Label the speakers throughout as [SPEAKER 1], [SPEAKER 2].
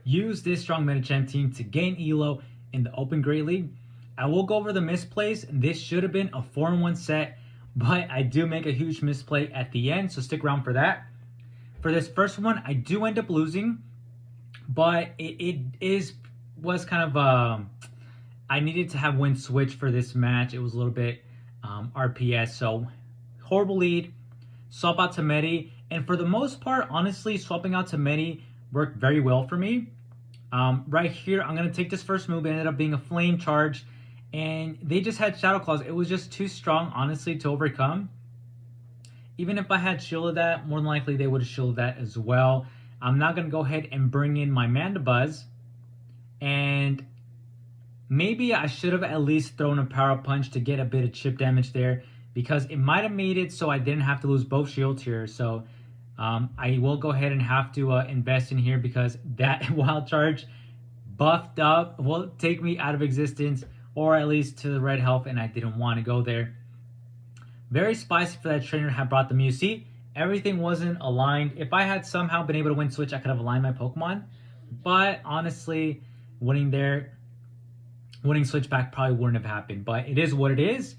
[SPEAKER 1] use this strong MEDICHAM team to gain ELO in the Open Great League. I will go over the misplays. This should have been a 4-1 set, but I do make a huge misplay at the end, so stick around for that. For this first one, I do end up losing, but was kind of I needed to have win switch for this match. It was a little bit RPS, so horrible lead. Swap out to Medi, and for the most part, honestly, swapping out to Medi worked very well for me. Right here, I'm gonna take this first move. It ended up being a flame charge, and they just had Shadow Claws. It was just too strong, honestly, to overcome. Even if I had shielded that, more than likely they would have shielded that as well. I'm now gonna go ahead and bring in my Mandibuzz, and maybe I should have at least thrown a Power Punch to get a bit of chip damage there, because it might have made it so I didn't have to lose both shields here. So I will go ahead and have to invest in here, because that wild charge buffed up will take me out of existence, or at least to the red health, and I didn't want to go there. Very spicy for that trainer had brought the Mew. See, everything wasn't aligned. If I had somehow been able to win switch, I could have aligned my Pokemon, but honestly, winning switch back probably wouldn't have happened, but it is what it is.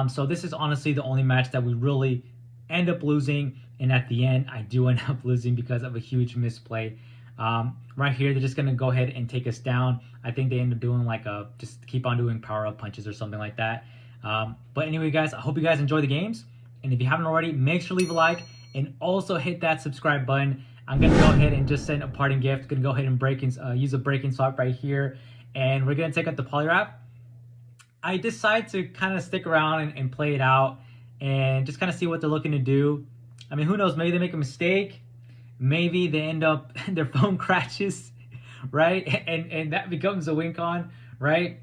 [SPEAKER 1] So this is honestly the only match that we really end up losing, and at the end I do end up losing because of a huge misplay. Right here, they're just gonna go ahead and take us down. I think they end up doing like just keep on doing power up punches or something like that. But anyway, guys, I hope you guys enjoy the games, and if you haven't already, make sure to leave a like and also hit that subscribe button. I'm gonna go ahead and just send a parting gift. Gonna go ahead and use a break-in swap right here, and we're gonna take out the Poliwrath. I decide to kind of stick around and play it out and just kind of see what they're looking to do. I mean, who knows? Maybe they make a mistake. Maybe they end up, their phone crashes, right? And that becomes a win con, right?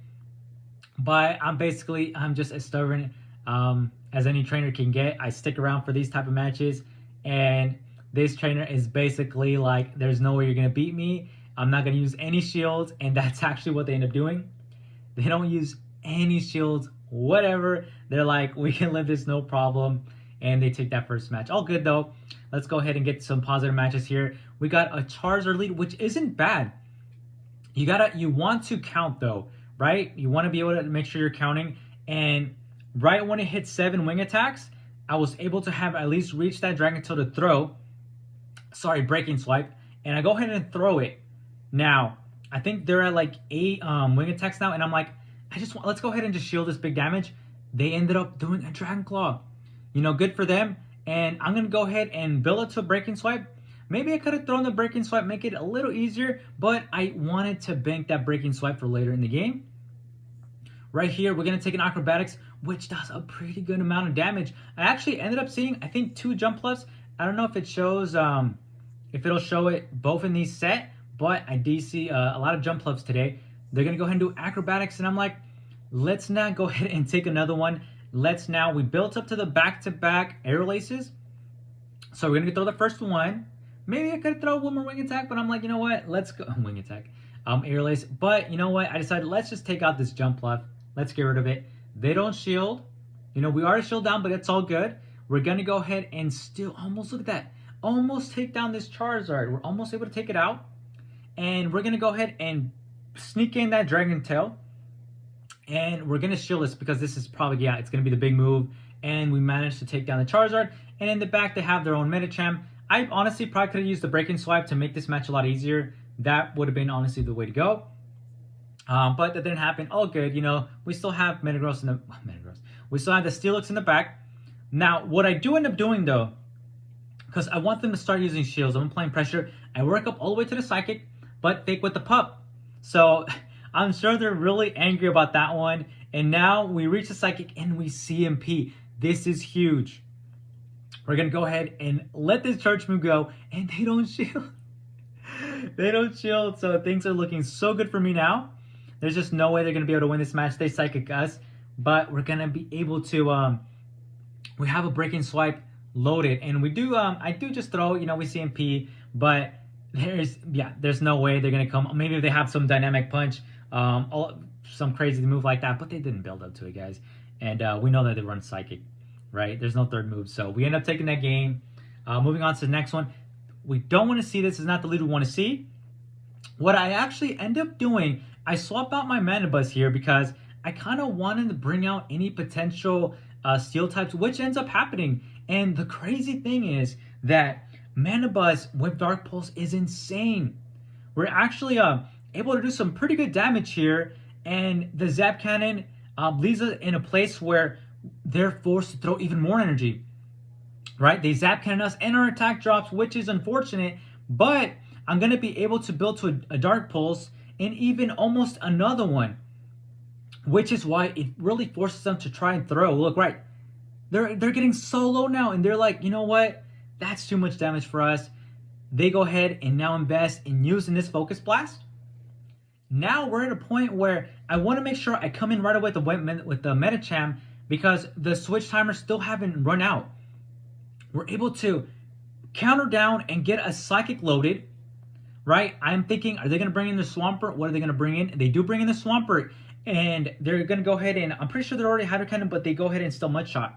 [SPEAKER 1] But I'm just as stubborn as any trainer can get. I stick around for these type of matches, and this trainer is basically like, there's no way you're going to beat me. I'm not going to use any shields, and that's actually what they end up doing. They don't use any shields, whatever. They're like, we can live this no problem, and they take that first match. All good though. Let's go ahead and get some positive matches here. We got a Charizard lead, which isn't bad. You want to count though, right? You want to be able to make sure you're counting, and right when it hit 7 wing attacks, I was able to have at least reach that Dragon Tail to throw. Sorry, breaking swipe, and I go ahead and throw it. Now, I think they're at like 8 wing attacks now, and I'm like, let's go ahead and just shield this big damage. They ended up doing a Dragon Claw. You know, good for them. And I'm going to go ahead and build it to a breaking swipe. Maybe I could have thrown the breaking swipe, make it a little easier, but I wanted to bank that breaking swipe for later in the game. Right here, we're going to take an Acrobatics, which does a pretty good amount of damage. I actually ended up seeing, I think, 2 jump lefts. I don't know if it shows, if it'll show it both in these set, but I do see a lot of jump lefts today. They're going to go ahead and do Acrobatics, and I'm like, let's not go ahead and take another one. We built up to the back-to-back air laces. So we're going to throw the first one. Maybe I could throw one more wing attack, but I'm like, you know what? Let's go. Wing attack. Air lace. But you know what? I decided, let's just take out this jump left. Let's get rid of it. They don't shield. You know, we are shield down, but it's all good. We're going to go ahead and still almost, look at that. Almost take down this Charizard. We're almost able to take it out. And we're going to go ahead and sneak in that Dragon Tail. And we're going to shield this because this is probably, yeah, it's going to be the big move. And we managed to take down the Charizard. And in the back, they have their own MEDICHAM. I honestly probably could have used the break-in swipe to make this match a lot easier. That would have been honestly the way to go. But that didn't happen. All good. You know, we still have Metagross in the... We still have the Steelix in the back. Now, what I do end up doing, though, because I want them to start using shields. I'm applying pressure. I work up all the way to the Psychic, but fake with the pup. So... I'm sure they're really angry about that one. And now we reach the Psychic and we CMP. This is huge. We're going to go ahead and let this charge move go. And they don't shield. They don't shield. So things are looking so good for me now. There's just no way they're going to be able to win this match. They Psychic us. But we're going to be able to... we have a breaking swipe loaded. And we do... I do just throw, you know, we CMP. But there's no way they're going to come. Maybe if they have some dynamic punch... some crazy move like that, but they didn't build up to it, guys. And we know that they run Psychic, right? There's no third move, so we end up taking that game. Moving on to the next one. We don't want to see this. Is not the lead we want to see. what I actually end up doing, I swap out my Mana Buzz here because I kind of wanted to bring out any potential steel types, which ends up happening. And the crazy thing is that Mana Buzz with Dark Pulse is insane. We're actually able to do some pretty good damage here, and the Zap Cannon leaves us in a place where they're forced to throw even more energy. Right? They Zap Cannon us and our attack drops, which is unfortunate, but I'm going to be able to build to a Dark Pulse and even almost another one, which is why it really forces them to try and throw. Look, right, they're getting so low now, and they're like, you know what? That's too much damage for us. They go ahead and now invest in using this Focus Blast. Now we're at a point where I want to make sure I come in right away with the Medicham because the switch timers still haven't run out. We're able to counter down and get a Psychic loaded, right? I'm thinking, are they going to bring in the Swampert? What are they going to bring in? They do bring in the Swampert, and they're going to go ahead and, I'm pretty sure they're already Hydro Cannon, but they go ahead and still Mudshot.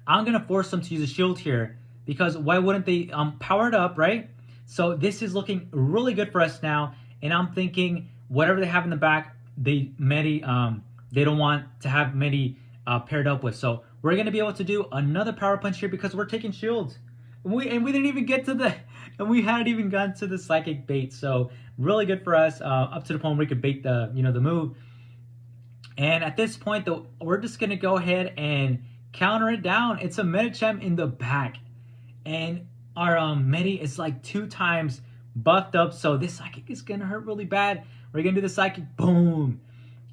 [SPEAKER 1] I'm going to force them to use a Shield here, because why wouldn't they power it up, right? So this is looking really good for us now, and I'm thinking whatever they have in the back, they don't want to have Medi paired up with. So we're going to be able to do another Power Punch here because we're taking shields. We didn't even get to and we hadn't even gotten to the Psychic bait. So really good for us, up to the point where we could bait the move. And at this point, though, we're just going to go ahead and counter it down. It's a Medicham in the back. And our Medi is like 2 times buffed up, so this Psychic is going to hurt really bad. We're going to do the Psychic, boom.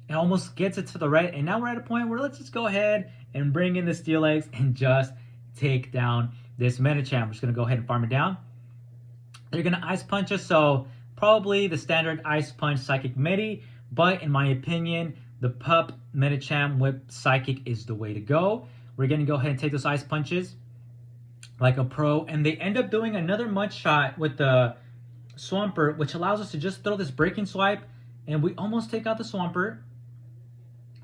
[SPEAKER 1] It almost gets it to the right, and now we're at a point where let's just go ahead and bring in the Steel Eggs and just take down this Medicham. We're just going to go ahead and farm it down. They're going to Ice Punch us, so probably the standard Ice Punch Psychic Medi, but in my opinion, the Pup Medicham with Psychic is the way to go. We're going to go ahead and take those Ice Punches like a pro, and they end up doing another Mud Shot with the Swampert, which allows us to just throw this Breaking Swipe, and we almost take out the Swampert,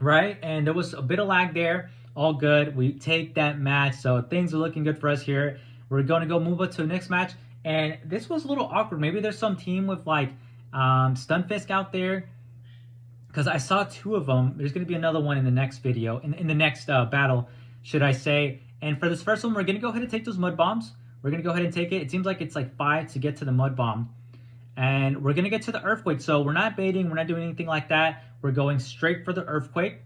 [SPEAKER 1] right? And there was a bit of lag there. All good. We take that match, so things are looking good for us here. We're going to go move up to the next match, and this was a little awkward. Maybe there's some team with like Stunfisk out there, because I saw 2 of them. There's going to be another one in the next video, in the next battle, should I say. And for this first one, we're going to go ahead and take those Mud Bombs. We're going to go ahead and take it. It seems like it's like 5 to get to the Mud Bomb. And we're going to get to the Earthquake. So we're not baiting. We're not doing anything like that. We're going straight for the Earthquake.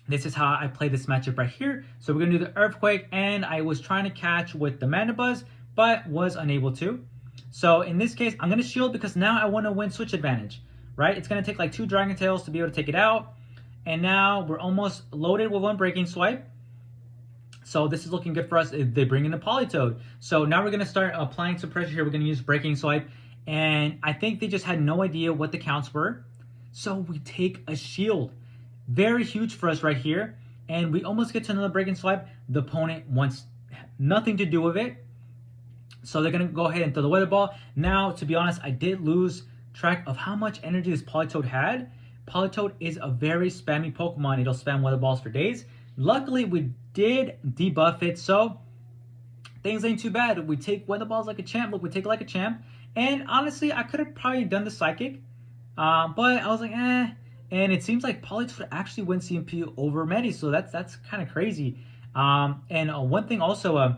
[SPEAKER 1] This is how I play this matchup right here. So we're going to do the Earthquake. And I was trying to catch with the Mana Buzz, but was unable to. So in this case, I'm going to shield because now I want to win switch advantage, right? It's going to take like 2 Dragon Tails to be able to take it out. And now we're almost loaded with 1 Breaking Swipe. So this is looking good for us. They bring in the Politoed. So now we're going to start applying some pressure here. We're going to use Breaking Swipe. And I think they just had no idea what the counts were. So we take a shield. Very huge for us right here. And we almost get to another Breaking Swipe. The opponent wants nothing to do with it. So they're going to go ahead and throw the Weather Ball. Now, to be honest, I did lose track of how much energy this Politoed had. Politoed is a very spammy Pokemon. It'll spam Weather Balls for days. Luckily, we did debuff it, so things ain't too bad. We take Weather Balls like a champ. Look, we take it like a champ. And honestly, I could have probably done the Psychic, but I was like, eh. And it seems like Politoed actually wins CMP over Medi, so that's kind of crazy. And one thing also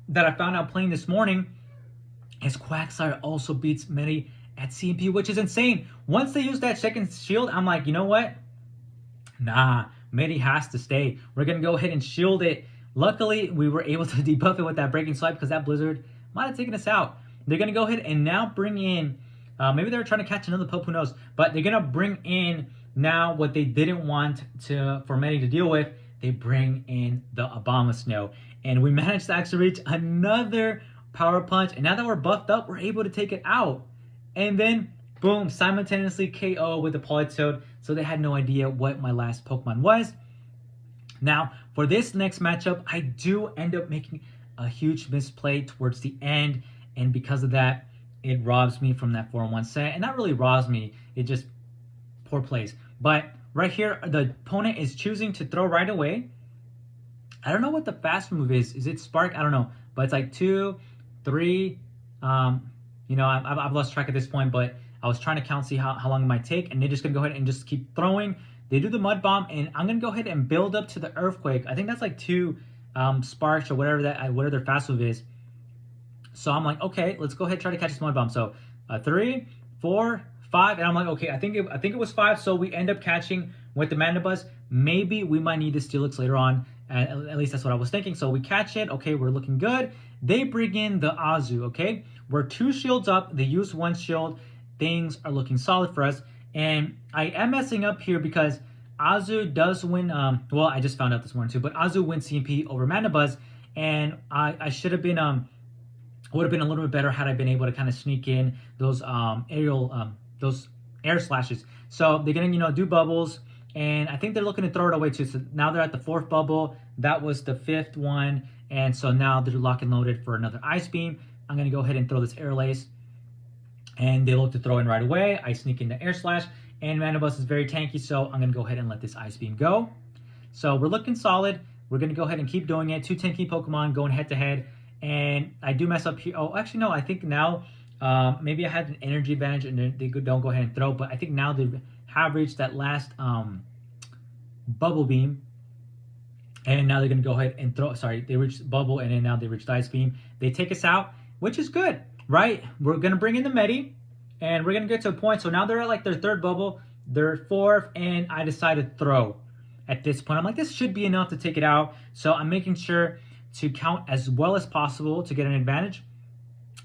[SPEAKER 1] that I found out playing this morning is Quagsire also beats Medi at CMP, which is insane. Once they use that second shield, I'm like, you know what? Nah. Medi has to stay. We're going to go ahead and shield it. Luckily, we were able to debuff it with that Breaking Swipe because that Blizzard might have taken us out. They're going to go ahead and now bring in, maybe they were trying to catch another Pup, who knows. But they're going to bring in now what they didn't want for Medi to deal with. They bring in the Abomasnow. And we managed to actually reach another Power Punch. And now that we're buffed up, we're able to take it out. And then, boom, simultaneously KO with the Politoed. So they had no idea what my last Pokemon was. Now, for this next matchup, I do end up making a huge misplay towards the end. And because of that, it robs me from that 4-1 set. And not really robs me, it just poor plays. But right here, the opponent is choosing to throw right away. I don't know what the fast move is. Is it Spark? I don't know. But it's like 2, 3, You know, I've lost track at this point, but I was trying to count, see how long it might take, and they're just gonna go ahead and just keep throwing. They do the mud bomb, and I'm gonna go ahead and build up to the earthquake. I think that's like 2 sparks or whatever whatever their fast move is. So I'm like, okay, let's go ahead and try to catch this mud bomb. So 3, 4, 5, and I'm like, okay, I think it was 5. So we end up catching with the Mandibuzz. Maybe we might need the Steelix later on. At least that's what I was thinking. So we catch it. Okay, we're looking good. They bring in the Azu. Okay, we're 2 shields up. They use 1 shield. Things are looking solid for us. And I am messing up here because Azu does win. Well, I just found out this morning too. But Azu wins CMP over Mandibuzz, and I should have been would have been a little bit better had I been able to kind of sneak in those those air slashes. So they're gonna do bubbles, and I think they're looking to throw it away too. So now they're at the 4th bubble. That was the 5th one, and so now they're locked and loaded for another Ice Beam. I'm gonna go ahead and throw this Air Lace, and they look to throw in right away. I sneak in the Air Slash, and Mandibuzz is very tanky, so I'm gonna go ahead and let this Ice Beam go. So we're looking solid. We're gonna go ahead and keep doing it. 2 tanky Pokemon going head to head. And I do mess up here. Oh, actually, no. I think now maybe I had an energy advantage and they don't go ahead and throw. But I think now they have reached that last Bubble Beam. And now they're going to go ahead and throw. Sorry, they reached Bubble and then now they reached Ice Beam. They take us out, which is good, right? We're going to bring in the Medi. And we're going to get to a point. So now they're at like their 3rd bubble, their 4th. And I decided to throw at this point. I'm like, this should be enough to take it out. So I'm making sure to count as well as possible to get an advantage.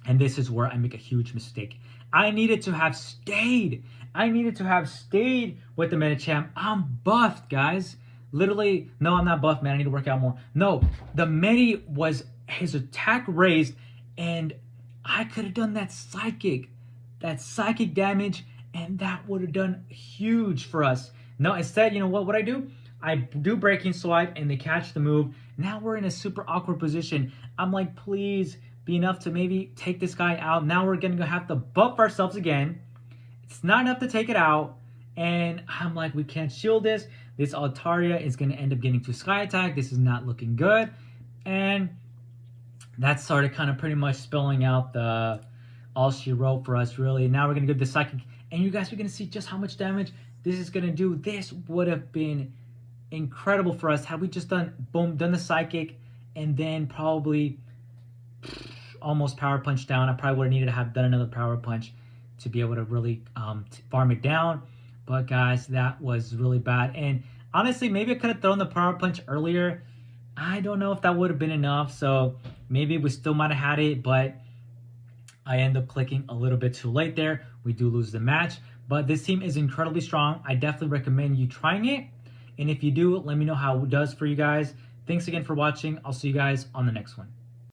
[SPEAKER 1] And this is where I make a huge mistake. I needed to have stayed. I needed to have stayed with the Medicham. I'm buffed, guys. Literally, no, I'm not buffed, man. I need to work out more. No, the Medi was his attack raised, and I could have done that psychic damage, and that would have done huge for us. No, instead, you know what I do? I do Breaking Slide, and they catch the move. Now we're in a super awkward position. I'm like, please be enough to maybe take this guy out. Now we're going to have to buff ourselves again. It's not enough to take it out. And I'm like, we can't shield this. This Altaria is going to end up getting to Sky Attack. This is not looking good. And that started kind of pretty much spelling out the all she wrote for us, really. Now we're going to go to the Psychic. And you guys are going to see just how much damage this is going to do. This would have been incredible for us had we just done the Psychic and then probably almost Power Punch down. I probably would have needed to have done another Power Punch to be able to really farm it down. But guys, that was really bad. And honestly, maybe I could have thrown the Power Punch earlier. I don't know if that would have been enough. So maybe we still might have had it, but I end up clicking a little bit too late there. We do lose the match. But this team is incredibly strong. I definitely recommend you trying it. And if you do, let me know how it does for you guys. Thanks again for watching. I'll see you guys on the next one.